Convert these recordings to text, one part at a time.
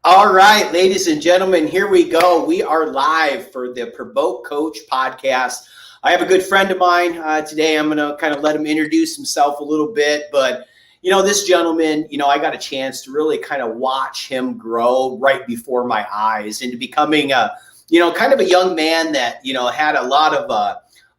All right, ladies and gentlemen, here we go. We are live for the Provoke Coach podcast. I have a good friend of mine today. I'm going to kind of let him introduce himself a little bit. But, this gentleman, I got a chance to really kind of watch him grow right before my eyes into becoming kind of a young man that, had a lot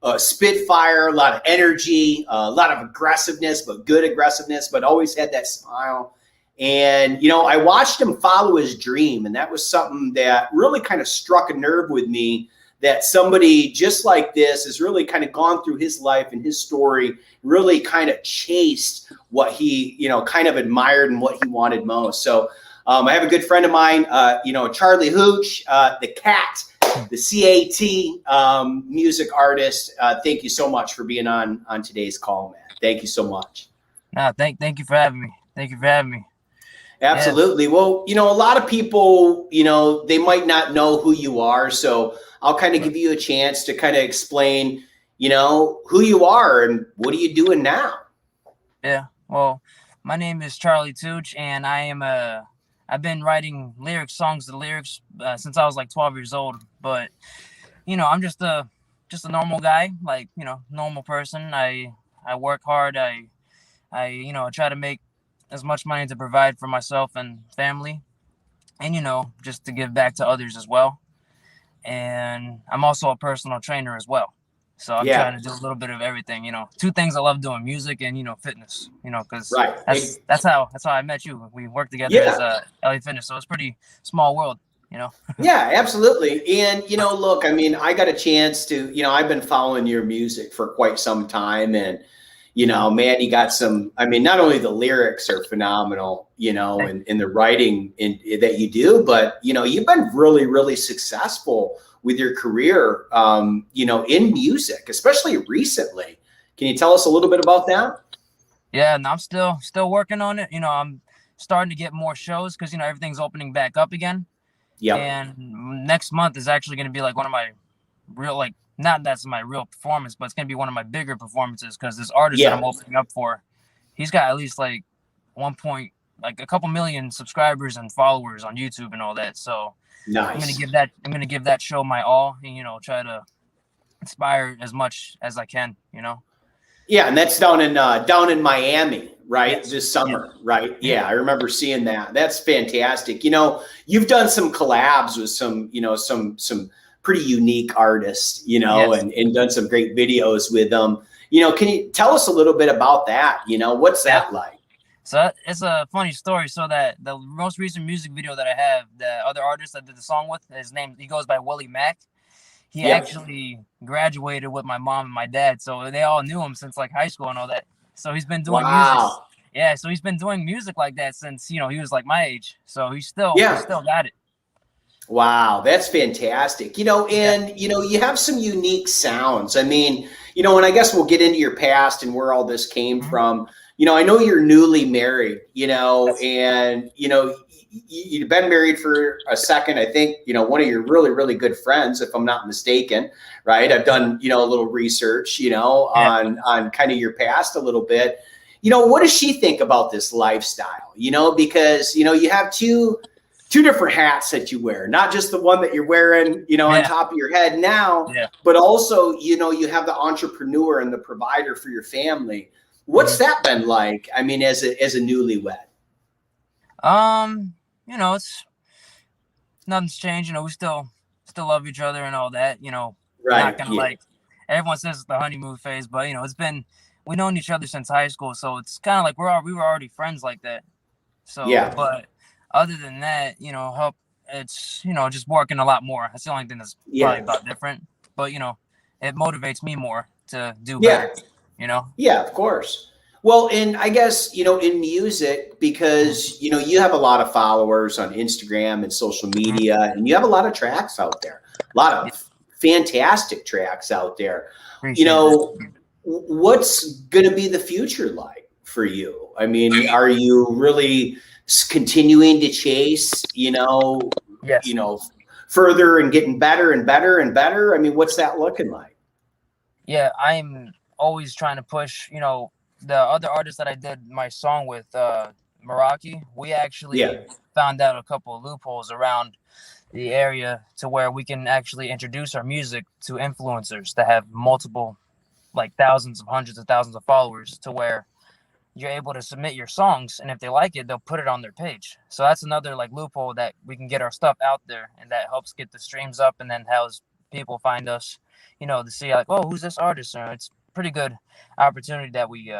of spitfire, a lot of energy, a lot of aggressiveness, but good aggressiveness, but always had that smile. And, I watched him follow his dream. And that was something that really kind of struck a nerve with me, that somebody just like this has really kind of gone through his life and his story, really kind of chased what he, kind of admired and what he wanted most. So I have a good friend of mine, Charli Tooch, the C.A.T, the C.A.T music artist. Thank you so much for being on today's call, man. Thank you so much. No, thank you for having me. Thank you for having me. Absolutely. Yes. Well, a lot of people, they might not know who you are. So I'll kind of give you a chance to kind of explain, who you are and what are you doing now? Yeah. Well, my name is Charli Tooch, and I've been writing songs to lyrics since I was like 12 years old. But, I'm just a normal guy, like, normal person. I work hard. I try to make as much money to provide for myself and family, and just to give back to others as well. And I'm also a personal trainer as well, so I'm trying to do a little bit of everything. Two things I love doing: music and fitness. Because that's how I met you. We worked together as LA Fitness, so it's pretty small world. Yeah, absolutely. And look, I got a chance to I've been following your music for quite some time, and man, you got some, not only the lyrics are phenomenal, and the writing that you do, but, you've been really, really successful with your career, in music, especially recently. Can you tell us a little bit about that? Yeah, and I'm still working on it. I'm starting to get more shows because, everything's opening back up again. Yeah. And next month is actually going to be like one of my real, not that's my real performance, but it's going to be one of my bigger performances because this artist that I'm opening up for, he's got at least a couple million subscribers and followers on YouTube and all that. So nice. I'm going to give that show my all and, try to inspire as much as I can, Yeah. And that's down in Miami, right? Yes. This summer, right? Yeah. I remember seeing that. That's fantastic. You've done some collabs with some pretty unique artists, and done some great videos with them. Can you tell us a little bit about that? What's that like? So it's a funny story. So that the most recent music video that I have, the other artist I did the song with, he goes by Willie Mack. He actually graduated with my mom and my dad. So they all knew him since high school and all that. So he's been doing music. Yeah. So he's been doing music like that since, he was like my age. So he still got it. Wow, that's fantastic. And you have some unique sounds. And I guess we'll get into your past and where all this came from. I know you're newly married, and you've been married for a second. I think, one of your really, really good friends, if I'm not mistaken, right? I've done, a little research, on kind of your past a little bit. What does she think about this lifestyle? Because, you have two different hats that you wear, not just the one that you're wearing, on top of your head now, but also, you have the entrepreneur and the provider for your family. What's that been like? As a newlywed? It's nothing's changed. We still love each other and all that, right. Not gonna everyone says it's the honeymoon phase, but we've known each other since high school. So it's kind of like we were already friends like that. So, but other than that, it's, just working a lot more. That's the only thing that's probably about different. But, it motivates me more to do better, Yeah, of course. Well, and I guess, in music, because, you have a lot of followers on Instagram and social media, and you have a lot of tracks out there, a lot of fantastic tracks out there. What's going to be the future like for you? Are you really continuing to chase, further and getting better and better and better? What's that looking like? Yeah, I'm always trying to push, the other artist that I did my song with, Meraki, we actually found out a couple of loopholes around the area to where we can actually introduce our music to influencers that have multiple, like thousands of hundreds of thousands of followers, to where you're able to submit your songs, and if they like it, they'll put it on their page. So that's another like loophole that we can get our stuff out there, and that helps get the streams up, and then helps people find us, to see like, oh, who's this artist? Or it's pretty good opportunity that we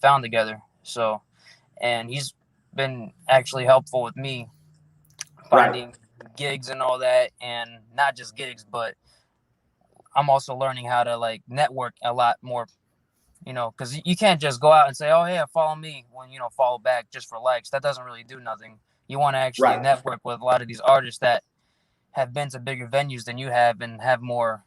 found together. So, and he's been actually helpful with me finding gigs and all that, and not just gigs, but I'm also learning how to like network a lot more, because you can't just go out and say, oh, yeah, follow me, when, follow back just for likes. That doesn't really do nothing. You want to actually network with a lot of these artists that have been to bigger venues than you have and have more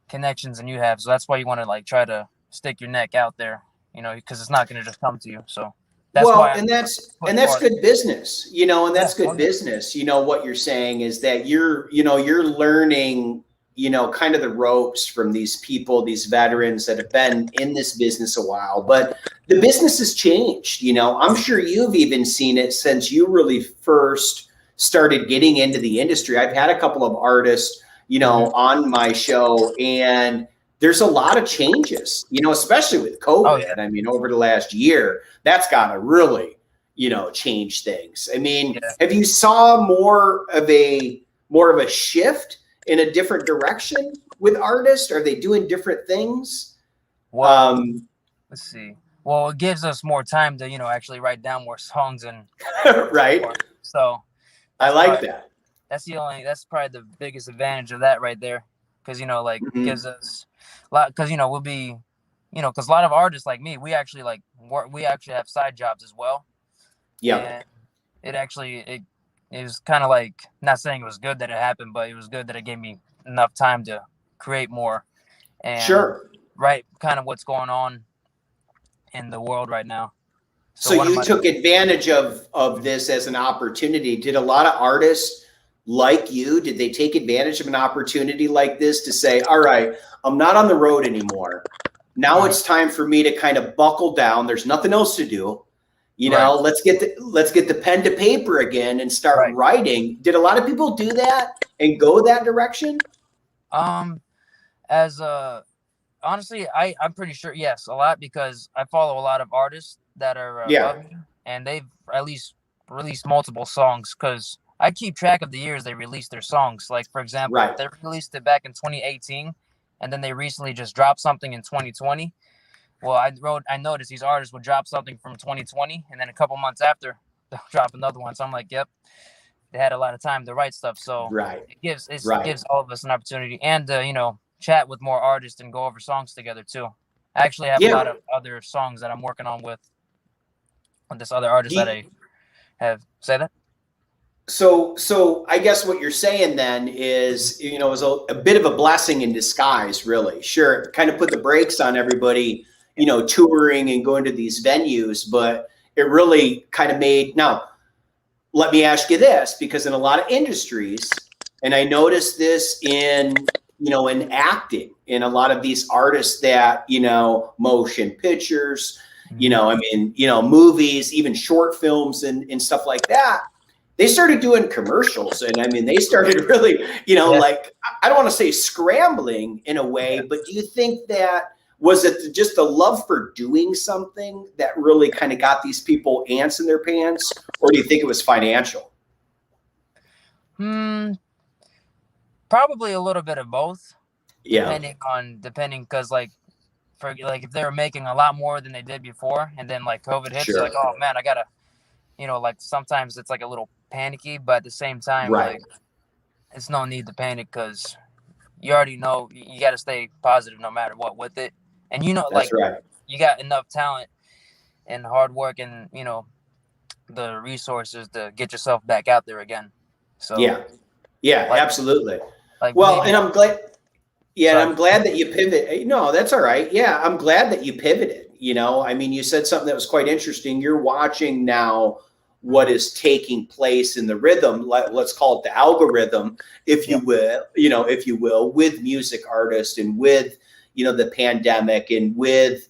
connections than you have. So that's why you want to like try to stick your neck out there, because it's not going to just come to you. So that's why. And that's good business, and that's good business. What you're saying is that you're learning, kind of the ropes from these people, these veterans that have been in this business a while, but the business has changed. I'm sure you've even seen it since you really first started getting into the industry. I've had a couple of artists, on my show, and there's a lot of changes, especially with COVID. Oh, yeah. I mean, over the last year, that's got to really, change things. I mean, have you saw more of a shift in a different direction with artists? Are they doing different things? Well, let's see. Well, it gives us more time to, actually write down more songs and right. More. So I like that. That's probably the biggest advantage of that right there. Cause gives us a lot, cause we'll be, cause a lot of artists like me, we actually we actually have side jobs as well. Yeah. And it was kind of like, not saying it was good that it happened, but it was good that it gave me enough time to create more and write kind of what's going on in the world right now. So you took advantage of this as an opportunity. Did a lot of artists like you, did they take advantage of an opportunity like this to say, all right, I'm not on the road anymore. Now it's time for me to kind of buckle down. There's nothing else to do. Let's get the pen to paper again and start writing. Did a lot of people do that and go that direction? Honestly, I'm pretty sure, yes, a lot, because I follow a lot of artists that are above me, and they've at least released multiple songs, because I keep track of the years they released their songs. Like, for example, they released it back in 2018, and then they recently just dropped something in 2020. Well, I noticed these artists would drop something from 2020, and then a couple months after, they'll drop another one. So I'm like, yep, they had a lot of time to write stuff. So it gives all of us an opportunity, and chat with more artists and go over songs together too. I actually have a lot of other songs that I'm working on with this other artist that I have. Say that. So I guess what you're saying then is, it was a bit of a blessing in disguise, really. Sure, it kind of put the brakes on everybody, touring and going to these venues, but it really kind of made. Now, let me ask you this, because in a lot of industries, and I noticed this in acting, in a lot of these artists that, motion pictures, movies, even short films and stuff like that. They started doing commercials, and I mean, they started really, like, I don't want to say scrambling in a way, but do you think that, was it just the love for doing something that really kind of got these people ants in their pants, or do you think it was financial? Probably a little bit of both. Yeah. Depending, because if they were making a lot more than they did before, and then like COVID hits, like, oh man, I gotta, like sometimes it's like a little panicky, but at the same time, like, it's no need to panic, because you already know you got to stay positive no matter what with it. And you got enough talent and hard work and the resources to get yourself back out there again. So absolutely. And I'm glad. Yeah, and I'm glad that you pivot. No, that's all right. Yeah, I'm glad that you pivoted. I mean, you said something that was quite interesting. You're watching now what is taking place in the rhythm, let's call it the algorithm, if you will, with music artists and with, the pandemic and with,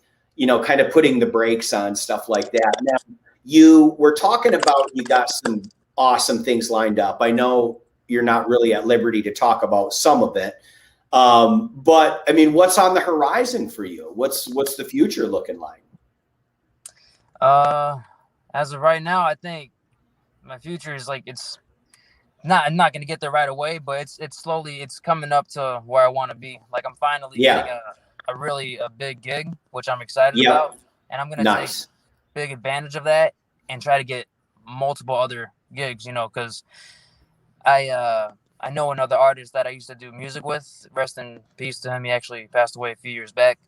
kind of putting the brakes on stuff like that. Now, you were talking about, you got some awesome things lined up. I know you're not really at liberty to talk about some of it. But I mean, what's on the horizon for you? What's the future looking like? As of right now, I think my future is like, I'm not going to get there right away, but it's slowly, it's coming up to where I want to be. Like I'm finally getting a big gig, which I'm excited about. And I'm going to take big advantage of that and try to get multiple other gigs, you know, because I know another artist that I used to do music with. Rest in peace to him. He actually passed away a few years back,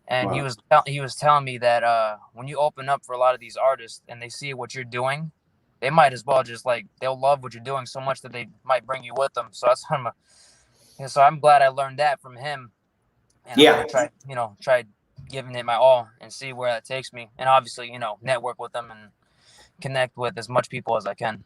and he was telling me that when you open up for a lot of these artists and they see what you're doing, they might as well just like they'll love what you're doing so much that they might bring you with them. So so I'm glad I learned that from him, and I'm gonna try giving it my all and see where that takes me, and obviously network with them and connect with as much people as I can.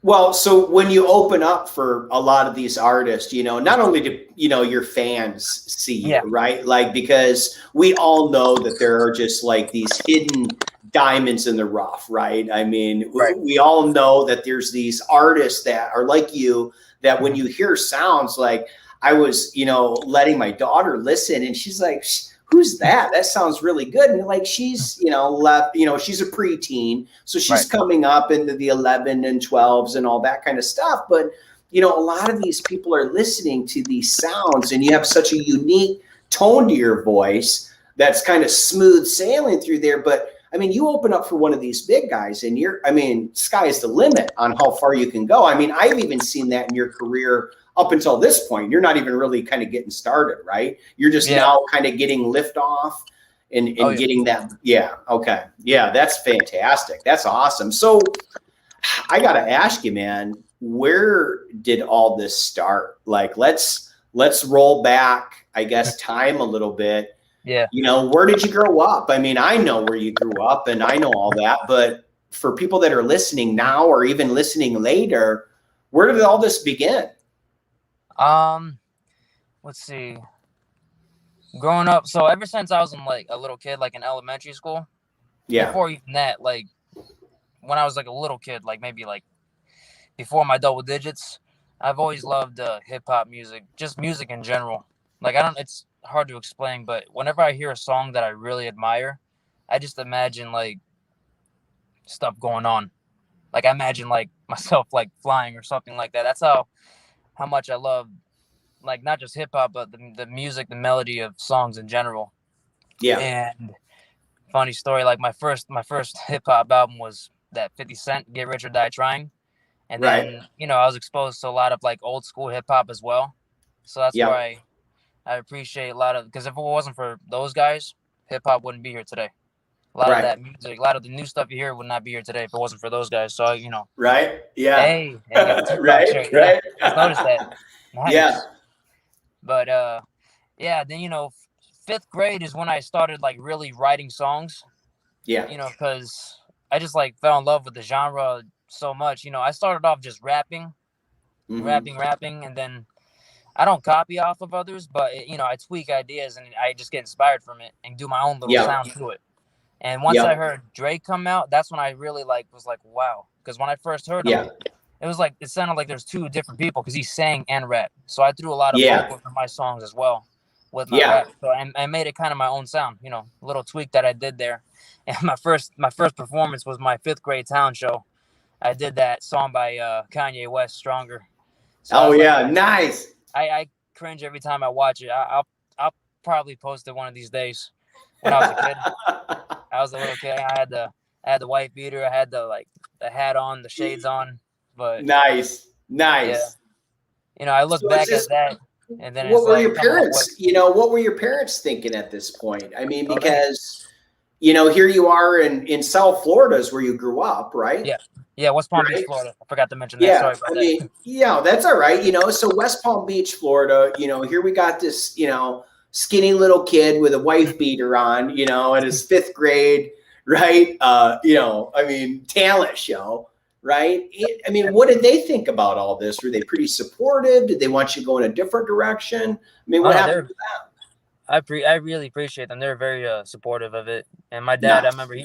Well, so when you open up for a lot of these artists, not only do, your fans see you, right? Like, because we all know that there are just like these hidden diamonds in the rough, right? I mean, we all know that there's these artists that are like you, that when you hear sounds like, I was, letting my daughter listen and she's like, who's that? That sounds really good. And like, she's, she's a preteen. So she's coming up into the 11 and 12s and all that kind of stuff. But, a lot of these people are listening to these sounds and you have such a unique tone to your voice that's kind of smooth sailing through there. But I mean, you open up for one of these big guys and sky is the limit on how far you can go. I mean, I've even seen that in your career up until this point. You're not even really kind of getting started, right? You're just now kind of getting lift off and getting that. Yeah. Okay. Yeah. That's fantastic. That's awesome. So I got to ask you, man, where did all this start? Like, let's roll back, I guess, time a little bit. Yeah. Where did you grow up? I mean, I know where you grew up and I know all that, but for people that are listening now or even listening later, where did all this begin? Let's see. Growing up, so ever since I was in like a little kid, like in elementary school. Yeah. Before even that, like when I was like a little kid, like maybe like before my double digits, I've always loved hip hop music, just music in general. Like it's hard to explain, but whenever I hear a song that I really admire, I just imagine like stuff going on. Like I imagine like myself like flying or something like that. That's how much I love, like not just hip hop, but the music, the melody of songs in general. Yeah. And funny story, like my first hip hop album was that 50 Cent Get Rich or Die Trying. And then, I was exposed to a lot of like old school hip hop as well. So that's why I appreciate a lot of, because if it wasn't for those guys, hip hop wouldn't be here today. A lot of that music, a lot of the new stuff you hear would not be here today if it wasn't for those guys. So, Right. Yeah. Hey, got the right. Yeah, just noticed that. Nice. Yeah. But, then, 5th grade is when I started like really writing songs. Yeah. Because I just like fell in love with the genre so much. I started off just rapping, rapping. And then I don't copy off of others, but, I tweak ideas and I just get inspired from it and do my own little sound to it. And once I heard Drake come out, that's when I really was like, wow. Because when I first heard him, it was like, it sounded like there's two different people because he sang and rap. So I threw a lot of vocals in my songs as well with my rap. So I made it kind of my own sound, a little tweak that I did there. And my first performance was my 5th grade talent show. I did that song by Kanye West, Stronger. So nice. I cringe every time I watch it. I'll probably post it one of these days. When I was a kid, I was a little kid. I had the white beater. I had the hat on, the shades on. But nice. Yeah. I look back at that, and then what were your parents? What were your parents thinking at this point? I mean, because here you are in South Florida is where you grew up, right? Yeah, West Palm Beach, Florida. I forgot to mention that. Sorry about that. That's all right. So West Palm Beach, Florida. Here we got this. Skinny little kid with a wife beater on, in his 5th grade, right? Talent show, right? I mean, what did they think about all this? Were they pretty supportive? Did they want you to go in a different direction? I mean, what happened to that? I really appreciate them. They're very supportive of it. And my dad, I remember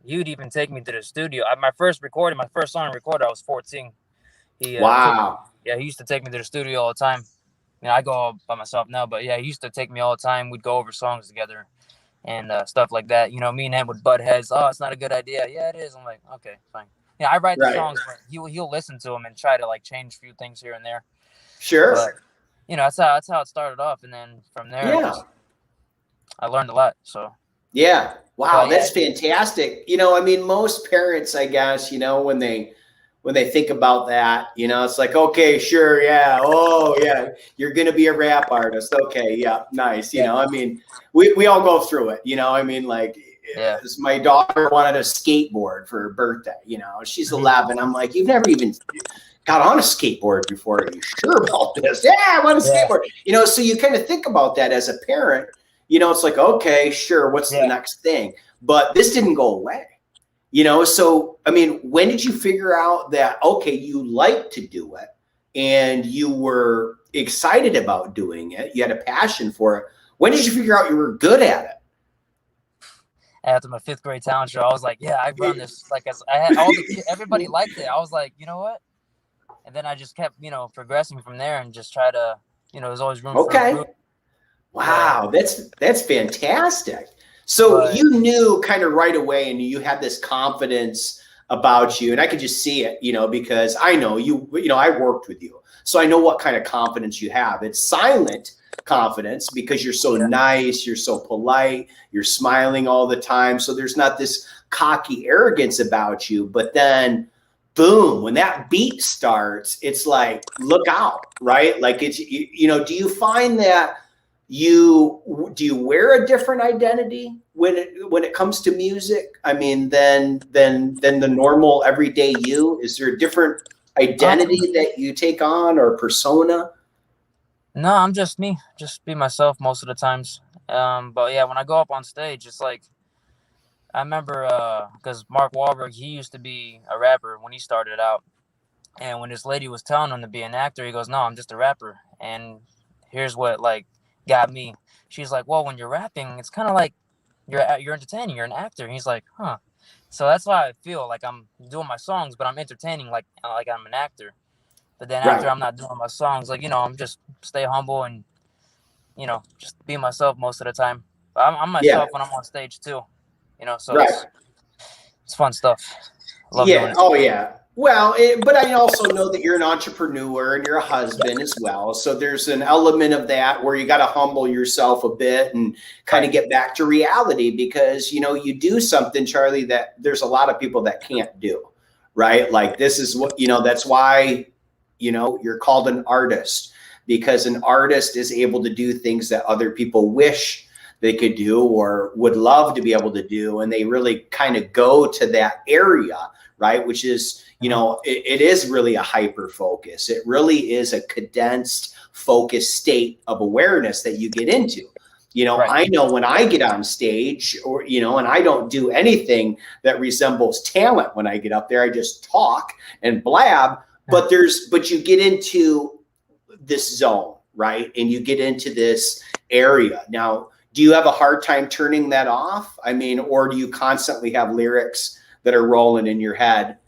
he would even take me to the studio. My first song recorded, I was 14. He Wow. he used to take me to the studio all the time. I go all by myself now, but yeah, he used to take me all the time. We'd go over songs together and stuff like that. Me and him would butt heads. Oh, it's not a good idea. Yeah, it is. I'm like, okay, fine. I write the Right. songs, but he'll listen to them and try to like change a few things here and there. Sure. But that's how it started off, and then from there, Yeah. I learned a lot. So Yeah. Wow, but, that's fantastic. I mean, most parents, I guess, when they think about that, it's like, okay, sure, yeah, oh yeah, you're gonna be a rap artist. Okay, yeah, nice. I mean, we all go through it, I mean, like my daughter wanted a skateboard for her birthday, she's 11. I'm like, you've never even got on a skateboard before. Are you sure about this? Yeah, I want a skateboard. So you kind of think about that as a parent. It's like, okay, sure, what's the next thing? But this didn't go away. So, I mean, when did you figure out that, okay, you like to do it and you were excited about doing it, you had a passion for it? When did you figure out you were good at it? After my 5th grade talent show, I was like, yeah, I run this. Like, I had everybody liked it. I was like, you know what? And then I just kept, progressing from there and just try to, there's always room for improvement. Wow, that's fantastic. So you knew kind of right away, and you had this confidence about you, and I could just see it, because I know you, I worked with you, so I know what kind of confidence you have. It's silent confidence because you're so nice, you're so polite, you're smiling all the time. So there's not this cocky arrogance about you, but then boom, when that beat starts, it's like, look out, right? Like it's, do you find that do you wear a different identity when it comes to music? I mean, than the normal everyday you? Is there a different identity that you take on or persona? No, I'm just me. Just be myself most of the times. But yeah, when I go up on stage, it's like I remember because Mark Wahlberg, he used to be a rapper when he started out, and when this lady was telling him to be an actor, he goes, "No, I'm just a rapper." And here's what got me. She's like, well, when you're rapping, it's kind of like you're entertaining, you're an actor. And he's like, huh. So that's why I feel like I'm doing my songs, but I'm entertaining like I'm an actor. But then after I'm not doing my songs, I'm just stay humble and just be myself most of the time. But I'm myself when I'm on stage too. So it's fun stuff. Love doing it. Oh yeah. Well, but I also know that you're an entrepreneur and you're a husband as well. So there's an element of that where you got to humble yourself a bit and kind of get back to reality, because, you do something, Charlie, that there's a lot of people that can't do, right? Like this is what, that's why, you're called an artist, because an artist is able to do things that other people wish they could do or would love to be able to do. And they really kind of go to that area, right? Which is, it is really a hyper focus. It really is a condensed focused state of awareness that you get into. I know when I get on stage or, and I don't do anything that resembles talent when I get up there, I just talk and blab, but you get into this zone, right? And you get into this area. Now, do you have a hard time turning that off? I mean, or do you constantly have lyrics that are rolling in your head,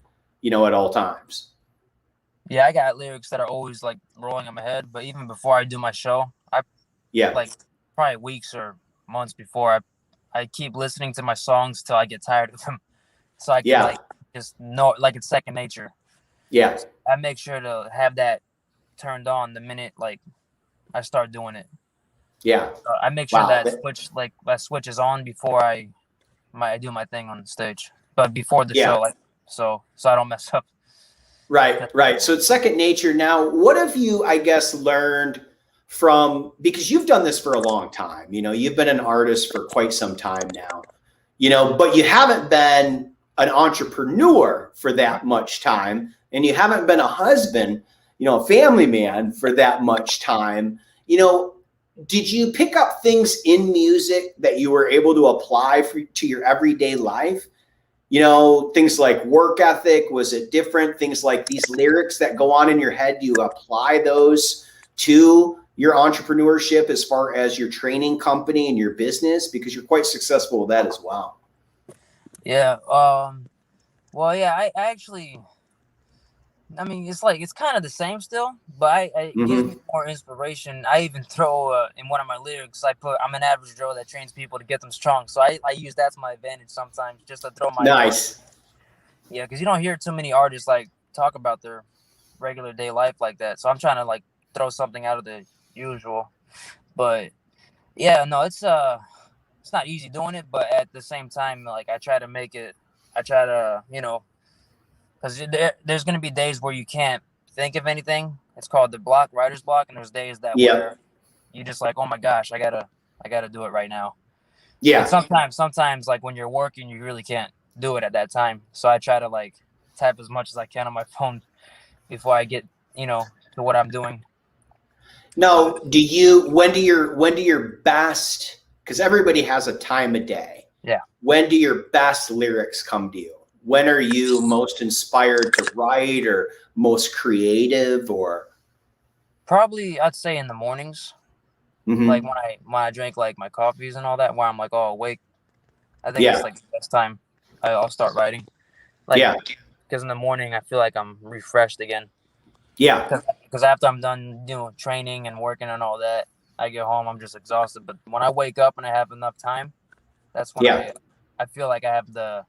at all times? Yeah, I got lyrics that are always like rolling in my head. But even before I do my show, like probably weeks or months before, I keep listening to my songs till I get tired of them. So I can just know, like it's second nature. Yeah. I make sure to have that turned on the minute I start doing it. Yeah. I make sure that switch is on before I do my thing on stage, but before the show, so I don't mess up. Right. So it's second nature. Now, what have you, I guess, learned from, because you've done this for a long time, you've been an artist for quite some time now, but you haven't been an entrepreneur for that much time, and you haven't been a husband, a family man for that much time. Did you pick up things in music that you were able to apply to your everyday life? Things like work ethic, was it different? Things like these lyrics that go on in your head, do you apply those to your entrepreneurship as far as your training company and your business? Because you're quite successful with that as well. Yeah. Well, yeah. I actually. I mean, it's kind of the same still, but it gives me Hmm. more inspiration. I even throw in one of my lyrics. I put, "I'm an average Joe that trains people to get them strong." So I use that to my advantage sometimes, just to throw my Nice. yeah, because you don't hear too many artists like talk about their regular day life like that. So I'm trying to like throw something out of the usual. But yeah, no, it's not easy doing it, but at the same time, like I try to make it. I try to because there's gonna be days where you can't think of anything. It's called the writer's block, and there's days that Yep. where you just like, oh my gosh, I gotta do it right now. And Yeah. sometimes like when you're working, you really can't do it at that time. So I try to like type as much as I can on my phone before I get to what I'm doing. Now, But when do your best, because everybody has a time of day. yeah, When do your best lyrics come to you? When are you most inspired to write or most creative or probably I'd say in the mornings, like hmm when I drink like my coffees and all that, where I'm like all awake. I think it's yeah. like the best time I'll start writing. Like Yeah. because in the morning I feel like I'm refreshed again. Yeah. Because after I'm done, training and working and all that, I get home, I'm just exhausted. But when I wake up and I have enough time, that's when Yeah. I feel like I have the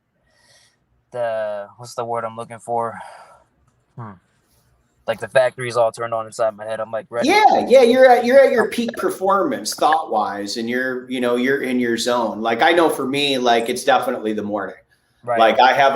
what's the word I'm looking for? Hmm. Like the factory's all turned on inside my head. I'm like ready. Yeah, yeah, you're at your peak performance thought wise, and you're in your zone. Like I know for me, like it's definitely the morning. Right. Like I have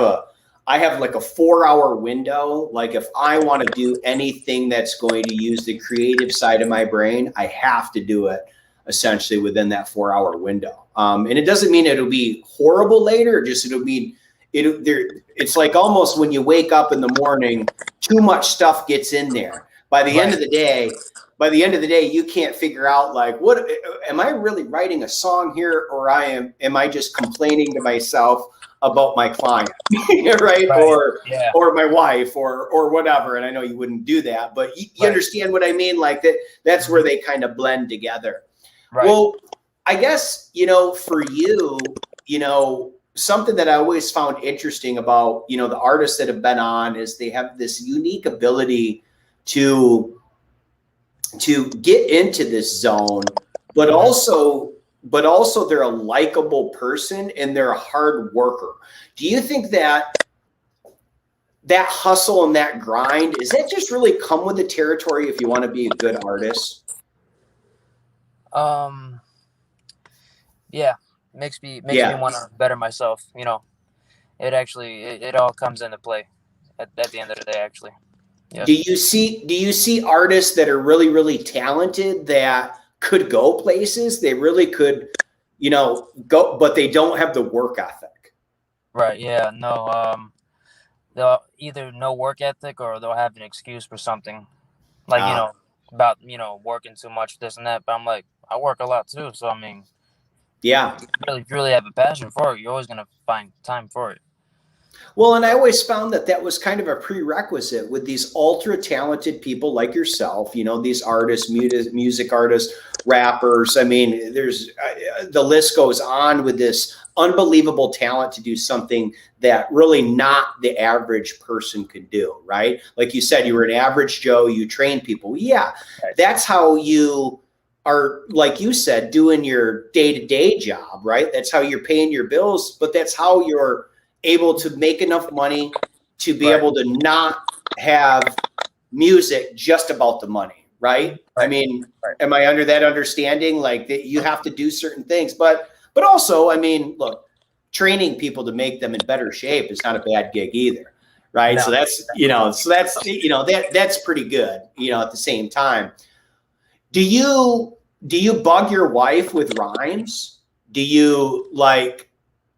like a 4 hour window. Like if I want to do anything that's going to use the creative side of my brain, I have to do it essentially within that 4 hour window. And it doesn't mean it'll be horrible later. Just it'll be it there. It's like almost when you wake up in the morning, too much stuff gets in there. By the end Right. of the day, by the end of the day, you can't figure out like what am I really writing a song here, or am I just complaining to myself about my client, right? Right. Yeah. Or my wife or whatever. And I know you wouldn't do that, but you Right. understand what I mean? Like that's where Mhm. they kind of blend together. Right. Well, I guess, for you, something that I always found interesting about, the artists that have been on is they have this unique ability to get into this zone, but Mhm. also they're a likable person and they're a hard worker. Do you think that hustle and that grind, is that just really come with the territory if you want to be a good artist? Um. Yeah. Makes me Yeah. want to better myself. It actually it all comes into play at the end of the day. Actually. Yeah. Do you see artists that are really, really talented that could go places? They really could, go, but they don't have the work ethic. Right. Yeah. No. They'll either no work ethic or they'll have an excuse for something. Like, Ah, about, working too much, this and that. But I'm like, I work a lot too. So, I mean, yeah. if you really have a passion for it, you're always going to find time for it. Well, and I always found that was kind of a prerequisite with these ultra talented people like yourself, these artists, music artists, rappers. I mean, there's the list goes on with this unbelievable talent to do something that really not the average person could do, right? Like you said, you were an average Joe, you train people. Yeah, Right. that's how you are, like you said, doing your day-to-day job, right? That's how you're paying your bills, but that's how you're able to make enough money to be Right. able to not have music just about the money, right? I Right. mean, Right. am I under that understanding? Like that you have to do certain things, but also, I mean, look, training people to make them in better shape is not a bad gig either, right? So No. that's pretty good, at the same time. Do you bug your wife with rhymes? Do you like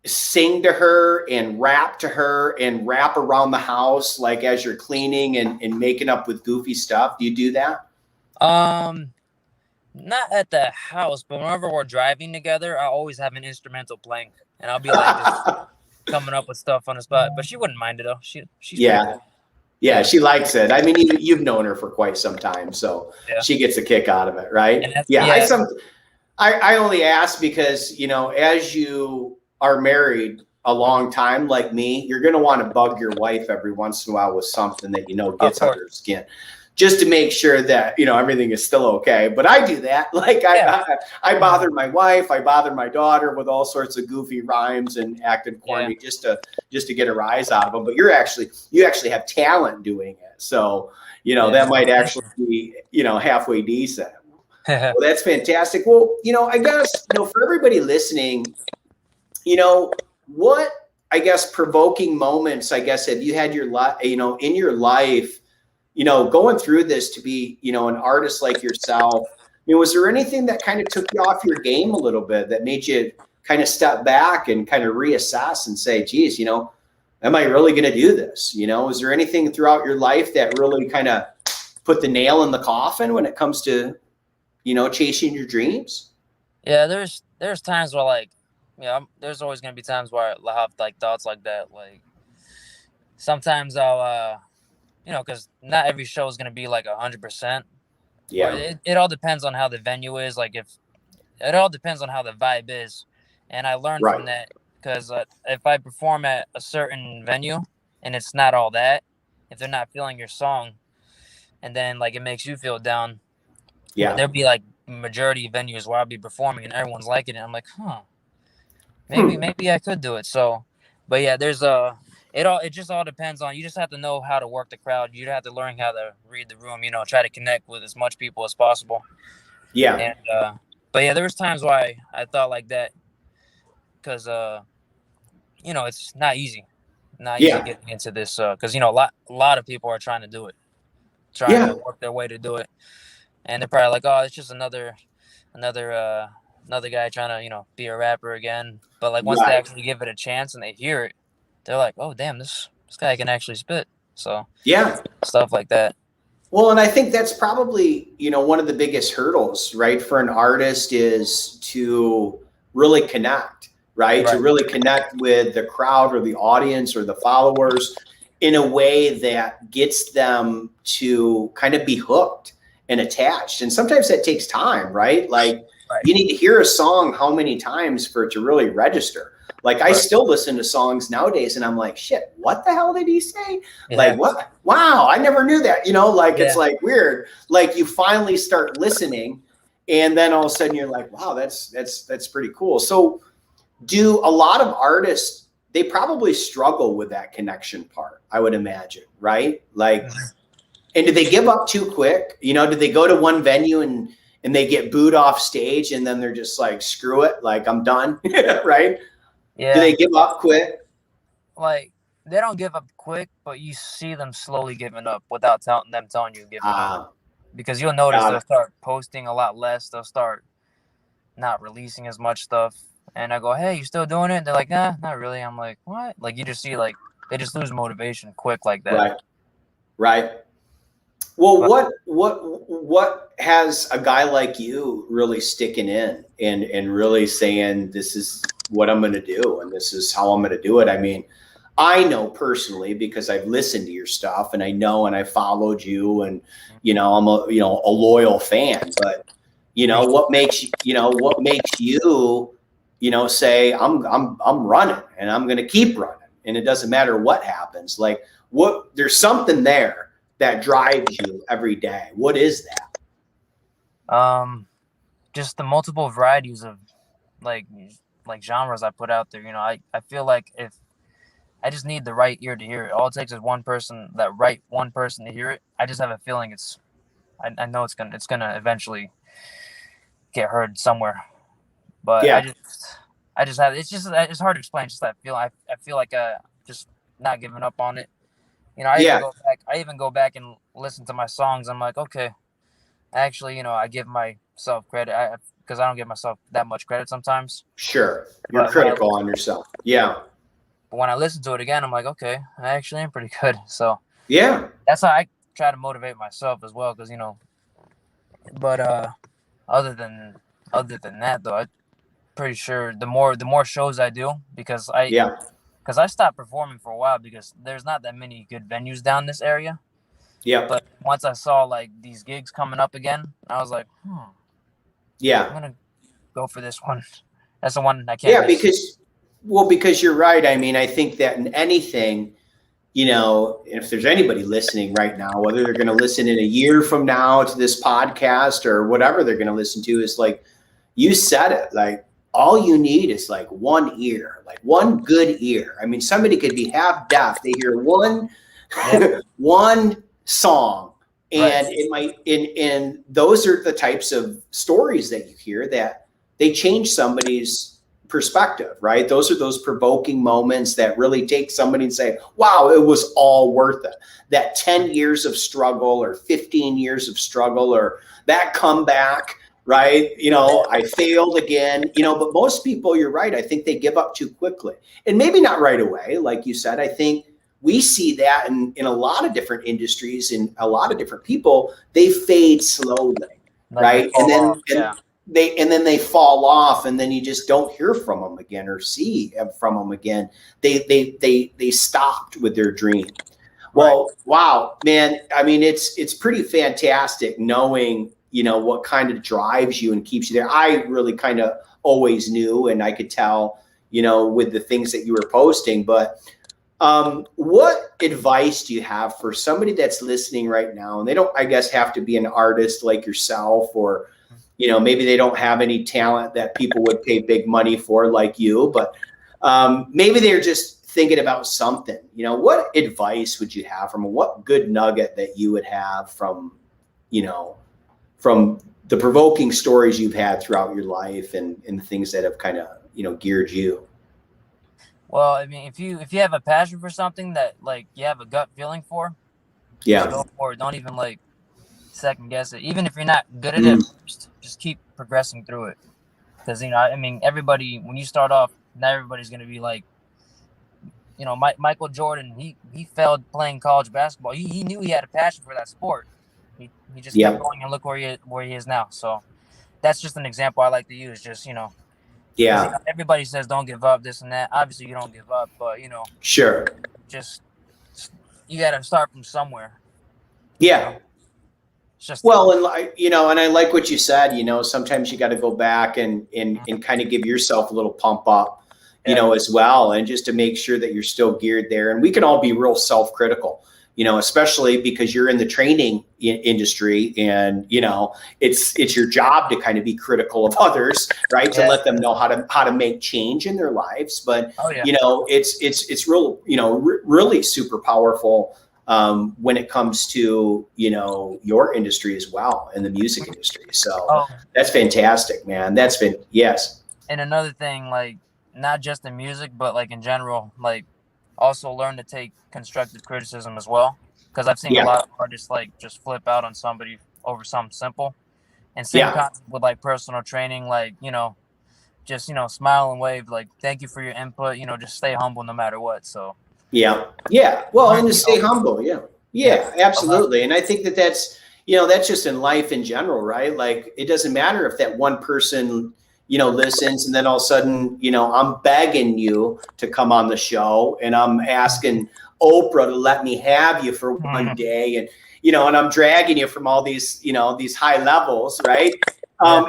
sing to her and rap around the house like as you're cleaning and making up with goofy stuff? Do you do that? Um, Not at the house, but whenever we're driving together, I always have an instrumental playing. And I'll be like just coming up with stuff on the spot. But she wouldn't mind it though. She's pretty Yeah. cool. Yeah, Yeah. she likes it. I mean, you've known her for quite some time, so Yeah. she gets a kick out of it, right? And that's Yeah, yeah. I only ask because, as you are married, a long time like me, you're going to want to bug your wife every once in a while with something that, gets under her skin, just to make sure that, everything is still okay. But I do that. Like I bother my wife, I bother my daughter with all sorts of goofy rhymes and acting corny just to get a rise out of them. But you actually have talent doing it. So, that might actually be, halfway decent. Well, that's fantastic. Well, I guess, for everybody listening, what, I guess, provoking moments, I guess, have you had your life, in your life, going through this to be, an artist like yourself? Was there anything that kind of took you off your game a little bit that made you kind of step back and kind of reassess and say, geez, am I really going to do this? Is there anything throughout your life that really kind of put the nail in the coffin when it comes to, chasing your dreams? Yeah, there's times where, like, there's always going to be times where I have like thoughts like that. Like sometimes I'll, because not every show is going to be like 100%. Yeah. It all depends on how the venue is. Like it all depends on how the vibe is. And I learned from that, because if I perform at a certain venue and it's not all that, if they're not feeling your song, and then like it makes you feel down, there'll be like majority venues where I'll be performing and everyone's liking it. I'm like, maybe I could do it. So, but yeah, there's it just all depends on, you just have to know how to work the crowd. You have to learn how to read the room, try to connect with as much people as possible. Yeah. And but yeah, there was times why I thought like that, because it's not easy getting into this, because a lot of people are trying to do it, trying to work their way to do it, and they're probably like, oh, it's just another guy trying to be a rapper again. But like once they actually give it a chance and they hear it, they're like, oh damn, this guy can actually spit. So stuff like that. Well, and I think that's probably, one of the biggest hurdles, right, for an artist, is to really connect, right? To really connect with the crowd or the audience or the followers in a way that gets them to kind of be hooked and attached. And sometimes that takes time, right? Like you need to hear a song how many times for it to really register. Like I still listen to songs nowadays and I'm like, shit, what the hell did he say? Like, what? Wow, I never knew that. It's like weird. Like you finally start listening and then all of a sudden you're like, wow, that's pretty cool. So do a lot of artists, they probably struggle with that connection part, I would imagine, right? Like, and do they give up too quick? Do they go to one venue and they get booed off stage and then they're just like, screw it, like I'm done, right? Yeah. Do they give up quick? Like they don't give up quick, but you see them slowly giving up without them telling you giving up. Because you'll notice they'll start posting a lot less. They'll start not releasing as much stuff. And I go, hey, you still doing it? They're like, nah, not really. I'm like, what? Like you just see like they just lose motivation quick like that. Right. Well, what has a guy like you really sticking in and really saying, this is what I'm going to do and this is how I'm going to do it? I mean, I know personally because I've listened to your stuff and I know and I followed you and I'm a loyal fan. But what makes you say I'm running and I'm going to keep running and it doesn't matter what happens. Like there's something there that drives you every day. What is that? Just the multiple varieties of like genres I put out there. I feel like if I just need the right ear to hear it, all it takes is one person to hear it. I just have a feeling I know it's gonna eventually get heard somewhere. But I just have, it's hard to explain. Just that feeling. I feel like just not giving up on it. I even go back and listen to my songs. I'm like, okay, actually, I give myself credit because I don't give myself that much credit sometimes. Sure. You're critical on yourself. Yeah. But when I listen to it again, I'm like, okay, I actually am pretty good. So that's how I try to motivate myself as well. Cause but other than that though, I'm pretty sure the more shows I do, because I stopped performing for a while because there's not that many good venues down this area. Yeah. But once I saw like these gigs coming up again, I was like, I'm gonna go for this one. That's the one I can't. Yeah, because Well, because you're right. I mean, I think that in anything, you know, if there's anybody listening right now, whether they're going to listen in a year from now to this podcast or whatever they're going to listen to, is like you said it, like all you need is like one ear, like one good ear. I mean, somebody could be half deaf. They hear one, one song, and it might, and those are the types of stories that you hear that they change somebody's perspective, right? Those are those provoking moments that really take somebody and say, wow, it was all worth it. That 10 years of struggle or 15 years of struggle or that comeback, right? You know, I failed again, you know, but most people, you're right. I think they give up too quickly, and maybe not right away. Like you said, I think we see that in a lot of different industries and a lot of different people, they fade slowly, right? And then they fall off, and then you just don't hear from them again or see from them again. They stopped with their dream. Well, wow, man. I mean, it's pretty fantastic knowing, you know, what kind of drives you and keeps you there. I really kind of always knew, and I could tell, you know, with the things that you were posting. But what advice do you have for somebody that's listening right now, and they don't, I guess, have to be an artist like yourself, or you know, maybe they don't have any talent that people would pay big money for like you, but maybe they're just thinking about something. You know, what advice would you have from what good nugget that you would have from, you know, from the provoking stories you've had throughout your life and the things that have kind of, you know, geared you? Well, I mean, if you have a passion for something that like you have a gut feeling for, just go for it. Don't even like second guess it. Even if you're not good at it, just keep progressing through it. Because, you know, I mean, everybody, when you start off, not everybody's going to be like, you know, Michael Jordan. He failed playing college basketball. He knew he had a passion for that sport. He just kept going, and look where he is now. So that's just an example I like to use. Just, you know, you know, everybody says don't give up, this and that. Obviously, you don't give up, but, you know, just you got to start from somewhere. Well, and you know, and I like what you said. You know, sometimes you got to go back and kind of give yourself a little pump up, you know, as well, and just to make sure that you're still geared there. And we can all be real self-critical, you know, especially because you're in the training industry, and you know, it's your job to kind of be critical of others, right? To let them know how to make change in their lives. But you know, it's real, you know, really super powerful. When it comes to, you know, your industry as well, in the music industry. So that's fantastic, man. That's been, And another thing, like, not just in music, but like in general, like also learn to take constructive criticism as well. Because I've seen a lot of artists like just flip out on somebody over something simple. And same concept with like personal training, like, you know, just, you know, smile and wave, like, thank you for your input, you know, just stay humble no matter what. So well, and to stay humble. Absolutely. And I think that that's, you know, that's just in life in general, right? Like, it doesn't matter if that one person, you know, listens, and then all of a sudden, you know, I'm begging you to come on the show, and I'm asking Oprah to let me have you for one day, and you know, and I'm dragging you from all these, you know, these high levels, right?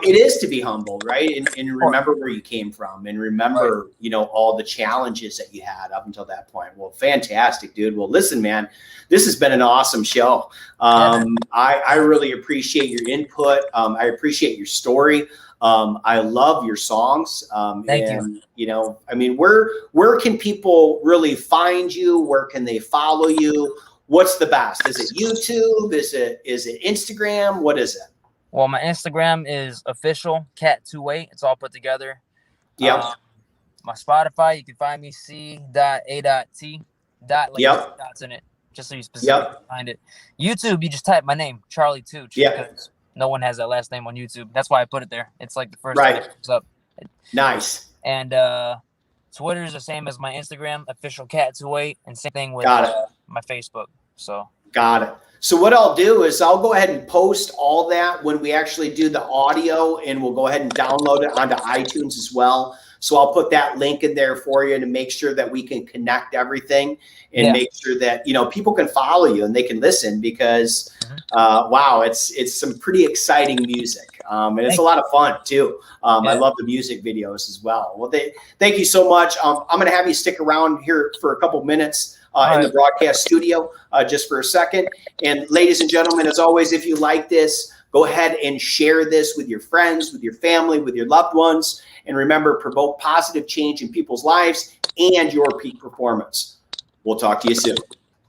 It is to be humble, right? And remember where you came from, and remember, you know, all the challenges that you had up until that point. Well, fantastic, dude. Well, listen, man, this has been an awesome show. I really appreciate your input. I appreciate your story. I love your songs. Thank you. You know, I mean, where can people really find you? Where can they follow you? What's the best? Is it YouTube? Is it Instagram? What is it? Well, my Instagram is official C.A.T. It's all put together. My Spotify, you can find me C.A.T. Dots in it, just so you specifically find it. YouTube, you just type my name, Charli Tooch. Because no one has that last name on YouTube. That's why I put it there. It's like the first thing that comes up. Nice. And Twitter is the same as my Instagram, official C.A.T. and same thing with my Facebook. So got it. So what I'll do is I'll go ahead and post all that when we actually do the audio, and we'll go ahead and download it onto iTunes as well. So I'll put that link in there for you to make sure that we can connect everything and make sure that, you know, people can follow you and they can listen because, wow, it's some pretty exciting music. And it's a lot of fun too. I love the music videos as well. Well, thank you so much. I'm going to have you stick around here for a couple minutes in the broadcast studio just for a second. And ladies and gentlemen, as always, if you like this, go ahead and share this with your friends, with your family, with your loved ones. And remember, provoke positive change in people's lives and your peak performance. We'll talk to you soon.